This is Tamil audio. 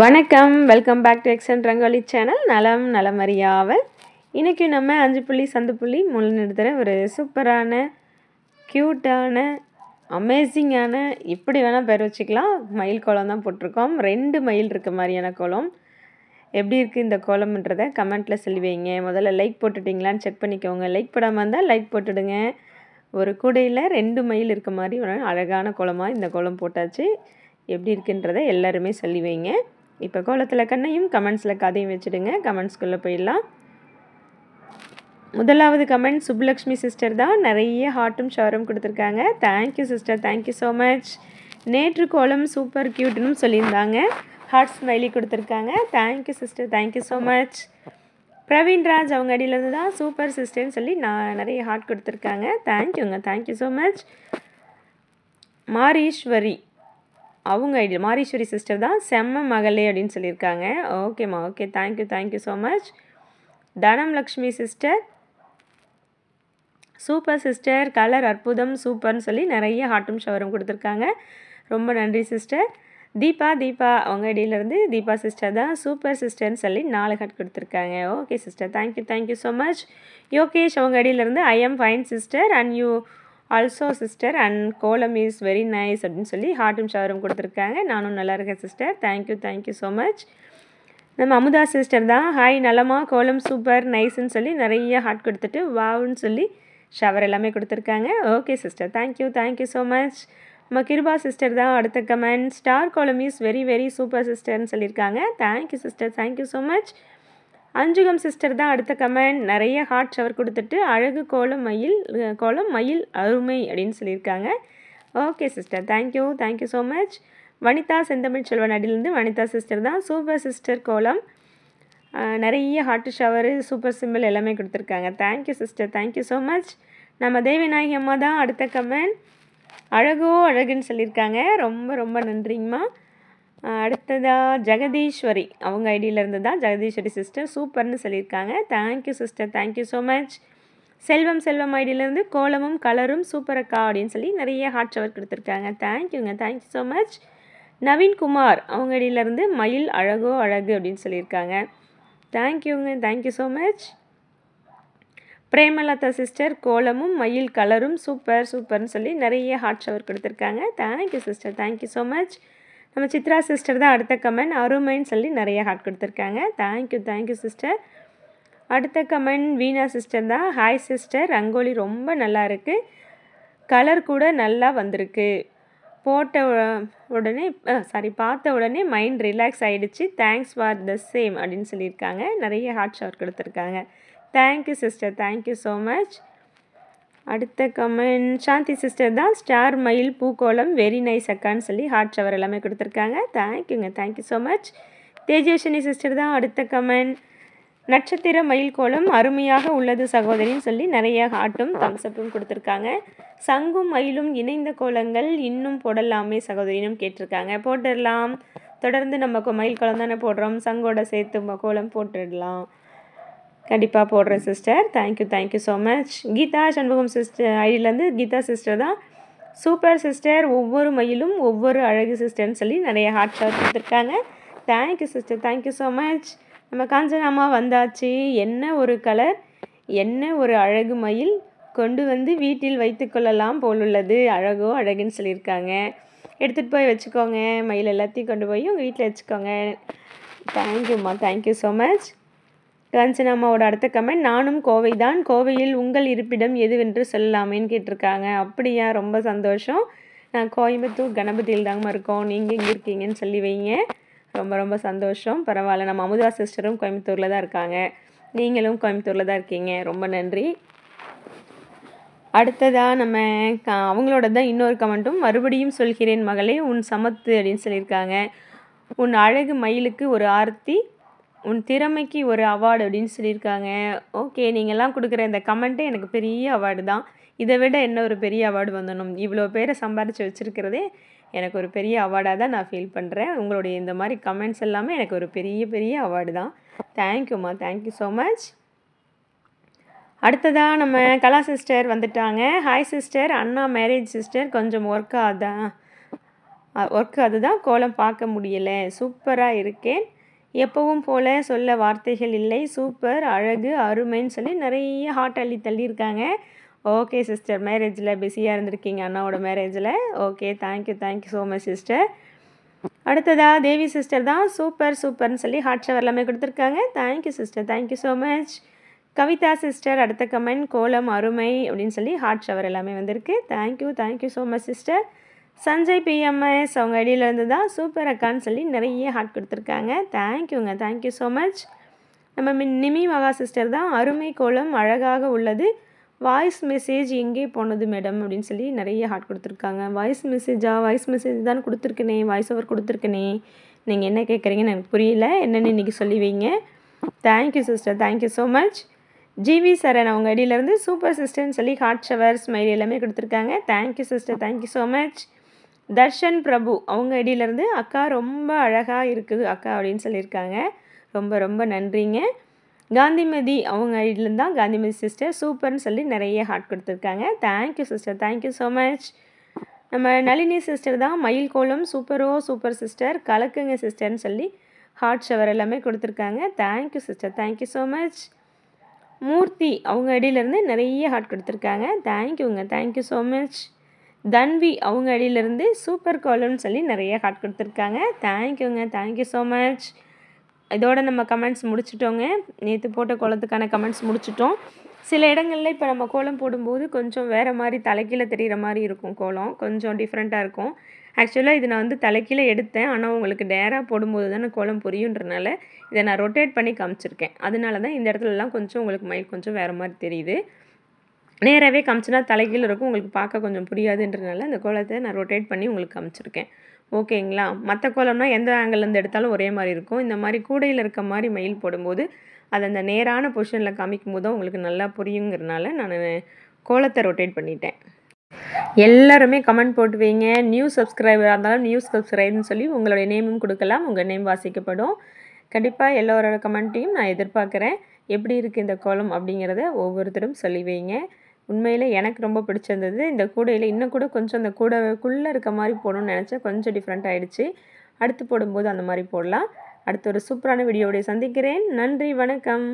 வணக்கம், welcome back to Exon rangoli channel. நலம் நலமறியாவல். இன்றைக்கி நம்ம 5 புள்ளி சந்து புள்ளி முழுநிறுத்துகிற ஒரு சூப்பரான க்யூட்டான அமேசிங்கான இப்படி வேணால் பேர் வச்சுக்கலாம் மயில் கோலம் தான் போட்டிருக்கோம். 2 மயில் இருக்க மாதிரியான கோலம். எப்படி இருக்குது இந்த கோலம்ன்றதை கமெண்ட்டில் சொல்லி வைங்க. முதல்ல லைக் போட்டுட்டிங்களான்னு செக் பண்ணிக்கோங்க. லைக் போடாமல் இருந்தால் லைக் போட்டுடுங்க. ஒரு கூடையில் 2 மயில் இருக்க மாதிரி ஒரு அழகான கோலமாக இந்த கோலம் போட்டாச்சு. எப்படி இருக்குன்றதை எல்லாருமே சொல்லி வைங்க. இப்போ கோலத்தில் கண்ணையும் கமெண்ட்ஸில் கதையும் வச்சுடுங்க. கமெண்ட்ஸ்குள்ளே போயிடலாம். முதலாவது கமெண்ட் சுப்புலக்ஷ்மி சிஸ்டர் தான். நிறைய ஹார்ட்டும் ஷவரும் கொடுத்துருக்காங்க. Thank you sister, thank you so much. நேற்று கோலம் சூப்பர் க்யூட்னு சொல்லியிருந்தாங்க. ஹார்ட் ஸ்மைலி கொடுத்துருக்காங்க. Thank you sister, thank you so much. Praveenraj அவங்க அடியிலேருந்து தான் சூப்பர் சிஸ்டர்னு சொல்லி நான் நிறைய ஹார்ட் கொடுத்துருக்காங்க. தேங்க்யூங்க, தேங்க்யூ ஸோ மச். மாரீஸ்வரி அவங்க ஐடியா மாரீஸ்வரி சிஸ்டர் தான் செம்ம மகளே அப்படின்னு சொல்லியிருக்காங்க. ஓகேம்மா, okay, thank you, thank you so much. Dhanam Lakshmi sister super sister, colour அற்புதம் சூப்பர்னு சொல்லி நிறைய ஹார்ட்டும் ஷவரும் கொடுத்துருக்காங்க. ரொம்ப நன்றி சிஸ்டர். தீபா அவங்க ஐடியிலேருந்து தீபா சிஸ்டர் தான் சூப்பர் சிஸ்டர்னு சொல்லி 4 ஹார்ட் கொடுத்துருக்காங்க. Okay sister, thank you, thank you so much. Yogesh அவங்க ஐடியிலேருந்து I'm fine sister and you also sister and kolam is very nice அப்படின்னு சொல்லி ஹார்ட்டும் ஷவரும் கொடுத்துருக்காங்க. நானும் நல்லா இருக்கேன் sister. Thank you, thank you so much. நம்ம அமுதா சிஸ்டர் தான் ஹாய் நலமா கோலம் சூப்பர் நைஸ்ன்னு சொல்லி நிறைய ஹார்ட் கொடுத்துட்டு வாவுன்னு சொல்லி ஷவர் எல்லாமே கொடுத்துருக்காங்க. Okay sister, thank you, thank you so much. நம்ம கிருபா சிஸ்டர் தான் அடுத்த comment star kolam is very very super சிஸ்டர்னு சொல்லியிருக்காங்க. Thank you sister, thank you so much. Anjugam sister தான் அடுத்த கமெண்ட் நிறைய ஹார்ட் ஷவர் கொடுத்துட்டு அழகு கோலம் மயில் அருமை அப்படின்னு சொல்லியிருக்காங்க. Okay sister, thank you, thank you so much. Vanitha செந்தமிழ் செல்வன் அடியிலேருந்து வனிதா சிஸ்டர் தான் சூப்பர் சிஸ்டர் கோலம் நிறைய ஹார்ட் ஷவரு சூப்பர் சிம்பிள் எல்லாமே கொடுத்துருக்காங்க. Thank you sister, thank you so much. நம்ம தேவிநாயகி அம்மா தான் அடுத்த கமெண்ட் அழகோ அழகுன்னு சொல்லியிருக்காங்க. ரொம்ப ரொம்ப நன்றிங்கம்மா. அடுத்ததாக ஜெகதீஸ்வரி அவங்க ஐடியிலேருந்து தான் ஜெகதீஸ்வரி சிஸ்டர் சூப்பர்னு சொல்லியிருக்காங்க. Thank you sister, thank you so much. Selvam ஐடியிலேருந்து கோலமும் கலரும் சூப்பர் அக்கா அப்படின்னு சொல்லி நிறைய ஹார்ட் ஷவர் கொடுத்துருக்காங்க. தேங்க்யூங்க, தேங்க்யூ ஸோ மச். நவீன்குமார் அவங்க ஐடியிலேருந்து மயில் அழகோ அழகு அப்படின்னு சொல்லியிருக்காங்க. தேங்க்யூங்க, thank you so much. Premalatha sister கோலமும் மயில் கலரும் சூப்பர்னு சொல்லி நிறைய ஹார்ட் ஷவர் கொடுத்துருக்காங்க. Thank you sister, thank you so much. நம்ம சித்ரா சிஸ்டர் தான் அடுத்த கமெண்ட் அருமைன்னு சொல்லி நிறைய ஹார்ட் கொடுத்துருக்காங்க. Thank you, thank you sister. அடுத்த கமெண்ட் வீணா சிஸ்டர் தான் ஹாய் சிஸ்டர் ரங்கோலி ரொம்ப நல்லா இருக்குது, கலர் கூட நல்லா வந்திருக்கு, பார்த்த உடனே மைண்ட் ரிலாக்ஸ் ஆகிடுச்சு, தேங்க்ஸ் ஃபார் த சேம் அப்படின்னு சொல்லியிருக்காங்க. நிறைய ஹார்ட் ஷவர் கொடுத்துருக்காங்க. Thank you sister, thank you so much. அடுத்த கமெண்ட் சாந்தி சிஸ்டர் தான் ஸ்டார் மயில் பூக்கோலம் வெரி நைஸ் அக்கான்னு சொல்லி ஹார்ட் ஷவர் எல்லாமே கொடுத்துருக்காங்க. தேங்க்யூங்க, thank you so much. Tejaswini sister தான் அடுத்த கமெண்ட் நட்சத்திர மயில் கோலம் அருமையாக உள்ளது சகோதரின்னு சொல்லி நிறைய ஹார்ட்டும் தம்ஸ்அப்பும் கொடுத்துருக்காங்க. சங்கும் மயிலும் இணைந்த கோலங்கள் இன்னும் போடலாமே சகோதரினும் கேட்டிருக்காங்க. போட்டுடலாம், தொடர்ந்து நம்ம மயில் கோலம் தானே போடுறோம், சங்கோட சேர்த்து கோலம் போட்டுடலாம். கண்டிப்பாக போடுறேன் sister. Thank you, thank you so much. Geetha Shanmugam sister ஐடியிலேருந்து கீதா சிஸ்டர் தான் சூப்பர் சிஸ்டர் ஒவ்வொரு மயிலும் ஒவ்வொரு அழகு சிஸ்டர்னு சொல்லி நிறைய ஹார்ட் ஷவர் கொடுத்துருக்காங்க. Thank you sister, thank you so much. நம்ம காஞ்சனாமா வந்தாச்சு. என்ன ஒரு கலர், என்ன ஒரு அழகு மயில், கொண்டு வந்து வீட்டில் வைத்து கொள்ளலாம் போலுள்ளது, அழகோ அழகுன்னு சொல்லியிருக்காங்க. எடுத்துகிட்டு போய் வச்சுக்கோங்க, மயில் எல்லாத்தையும் கொண்டு போய் உங்கள் வீட்டில் வச்சுக்கோங்க. தேங்க்யூம்மா, தேங்க்யூ ஸோ மச். காஞ்சனாமாவோட அடுத்த கமெண்ட் நானும் கோவை தான், கோவையில் உங்கள் இருப்பிடம் எதுவென்று சொல்லலாமேன்னு கேட்டிருக்காங்க. அப்படியா, ரொம்ப சந்தோஷம். நான் கோயம்புத்தூர் கணபதியில் தாங்க இருக்கோம், நீங்கள் எங்கே இருக்கீங்கன்னு சொல்லி வைங்க. ரொம்ப ரொம்ப சந்தோஷம். பரவாயில்ல, நம்ம அமுதா சிஸ்டரும் கோயம்புத்தூரில் தான் இருக்காங்க, நீங்களும் கோயம்புத்தூரில் தான் இருக்கீங்க. ரொம்ப நன்றி. அடுத்ததாக நம்ம அவங்களோட தான் இன்னொரு கமெண்ட்டும் மறுபடியும் சொல்கிறேன் மகளே உன் சமத்து அப்படின்னு சொல்லியிருக்காங்க. உன் அழகு மயிலுக்கு ஒரு ஆர்த்தி, உன் திறமைக்கு ஒரு அவார்டு அப்படின்னு சொல்லியிருக்காங்க. ஓகே, நீங்கள்லாம் கொடுக்குற இந்த கமெண்ட்டே எனக்கு பெரிய அவார்டு தான். இதை விட என்ன ஒரு பெரிய அவார்டு வந்துடணும், இவ்வளோ பேரை சம்பாரித்து வச்சுருக்கிறதே எனக்கு ஒரு பெரிய அவார்டாக தான் நான் ஃபீல் பண்ணுறேன். உங்களுடைய இந்த மாதிரி கமெண்ட்ஸ் எல்லாமே எனக்கு ஒரு பெரிய பெரிய அவார்டு தான். தேங்க்யூம்மா, தேங்க்யூ ஸோ மச். அடுத்ததாக நம்ம கலா சிஸ்டர் வந்துட்டாங்க. ஹாய் சிஸ்டர், அண்ணா மேரேஜ் சிஸ்டர், கொஞ்சம் ஒர்க்காக அதான் ஒர்க்கு அதுதான். கோலம் பார்க்க முடியல. சூப்பராக இருக்கேன். எப்பவும் போல சொல்ல வார்த்தைகள் இல்லை. சூப்பர், அழகு, அருமைன்னு சொல்லி நிறைய ஹார்ட் அள்ளி தள்ளியிருக்காங்க. ஓகே சிஸ்டர், மேரேஜில் பிஸியாக இருந்திருக்கீங்க அண்ணாவோட மேரேஜில். Okay, thank you so much sister. அடுத்ததாக தேவி சிஸ்டர் தான் சூப்பர் சூப்பர்னு சொல்லி ஹார்ட் ஷவர் எல்லாமே கொடுத்துருக்காங்க. Thank you sister, thank you so much. Kavitha sister அடுத்த கமெண்ட் கோலம் அருமை அப்படின்னு சொல்லி ஹார்ட் ஷவர் எல்லாமே வந்திருக்கு. Thank you so much sister. Sanjay BMS அவங்க ஐடியிலேருந்து தான் சூப்பர் அக்கான்னு சொல்லி நிறைய ஹார்ட் கொடுத்துருக்காங்க. Thank you so much. நம்ம நிமி மகா சிஸ்டர் தான் அருமை கோலம் அழகாக உள்ளது. வாய்ஸ் மெசேஜ் எங்கே போனது மேடம் அப்படின்னு சொல்லி நிறைய ஹார்ட் கொடுத்துருக்காங்க. வாய்ஸ் மெசேஜ் தான் கொடுத்துருக்கனே, வாய்ஸ் ஓவர் கொடுத்துருக்கனே. நீங்கள் என்ன கேட்குறீங்கன்னு எனக்கு புரியல. என்னென்னு இன்றைக்கி சொல்லி வைங்க. Thank you sister, thank you so much. G V Saran அவங்க ஐடியிலேருந்து சூப்பர் சிஸ்டர்னு சொல்லி ஹார்ட் ஷவர் ஸ்மைல் எல்லாமே கொடுத்துருக்காங்க. Thank you sister, thank you so much. Darshan Prabhu அவங்க ஐடியிலேருந்து அக்கா ரொம்ப அழகாக இருக்குது அக்கா அப்படின்னு சொல்லியிருக்காங்க. ரொம்ப ரொம்ப நன்றிங்க. காந்திமதி அவங்க ஐடியிலேருந்து தான் காந்திமதி சிஸ்டர் சூப்பர்னு சொல்லி நிறைய ஹார்ட் கொடுத்துருக்காங்க. Thank you sister, thank you so much. நம்ம நளினி சிஸ்டர் தான் மயில் கோலம் சூப்பர் சிஸ்டர் கலக்குங்க சிஸ்டர்னு சொல்லி ஹார்ட் ஷவர் எல்லாமே கொடுத்துருக்காங்க. Thank you sister, thank you so much. Murthy அவங்க ஐடியிலேருந்து நிறைய ஹார்ட் கொடுத்துருக்காங்க. Thank you so much. தன்வி அவங்க ஐடியிலேருந்து சூப்பர் கோலம்னு சொல்லி நிறைய ஹார்ட் கொடுத்துருக்காங்க. Thank you so much. இதோட நம்ம கமெண்ட்ஸ் முடிச்சிட்டோங்க. நேற்று போட்ட கோலத்துக்கான கமெண்ட்ஸ் முடிச்சிட்டோம். சில இடங்களில் இப்போ நம்ம கோலம் போடும்போது கொஞ்சம் வேறு மாதிரி தலைக்கீழே தெரிகிற மாதிரி இருக்கும். கோலம் கொஞ்சம் டிஃப்ரெண்ட்டாக இருக்கும். ஆக்சுவலாக இது நான் தலைக்கீழே எடுத்தேன். ஆனால் உங்களுக்கு நேராக போடும்போது தானே கோலம் புரியுன்றனால இதை நான் ரொட்டேட் பண்ணி காமிச்சிருக்கேன். அதனால தான் இந்த இடத்துலலாம் கொஞ்சம் உங்களுக்கு மயில் கொஞ்சம் வேறு மாதிரி தெரியுது. நேராகவே காமிச்சுனா தலைகீழ் இருக்கும், உங்களுக்கு பார்க்க கொஞ்சம் புரியாதுன்றனால அந்த கோலத்தை நான் ரொட்டேட் பண்ணி உங்களுக்கு காமிச்சிருக்கேன். ஓகேங்களா? மற்ற கோலம்னா எந்த ஆங்கிள்லேருந்து எடுத்தாலும் ஒரே மாதிரி இருக்கும். இந்த மாதிரி கூடையில் இருக்க மாதிரி மயில் போடும்போது அது அந்த நேரான பொசிஷனில் காமிக்கும் போது தான் உங்களுக்கு நல்லா புரியுங்கிறனால நான் கோலத்தை ரொட்டேட் பண்ணிட்டேன். எல்லாருமே கமெண்ட் போட்டு வைங்க. நியூ சப்ஸ்கிரைபராக இருந்தாலும் நியூ சப்ஸ்கிரைப்னு சொல்லி உங்களுடைய நேமும் கொடுக்கலாம். உங்கள் நேம் வாசிக்கப்படும். கண்டிப்பாக எல்லோரோட கமெண்ட்டையும் நான் எதிர்பார்க்குறேன். எப்படி இருக்குது இந்த கோலம் அப்படிங்கிறத ஒவ்வொருத்தரும் சொல்லி வைங்க. உண்மையில் எனக்கு ரொம்ப பிடிச்சிருந்தது. இந்த கூடையில் இன்னும் கூட கொஞ்சம் அந்த கூடைக்குள்ளே இருக்க மாதிரி போடணும்னு நினச்சேன். கொஞ்சம் டிஃப்ரெண்ட் ஆகிடுச்சு. அடுத்து போடும்போது அந்த மாதிரி போடலாம். அடுத்து ஒரு சூப்பரான வீடியோவோட சந்திக்கிறேன். நன்றி, வணக்கம்.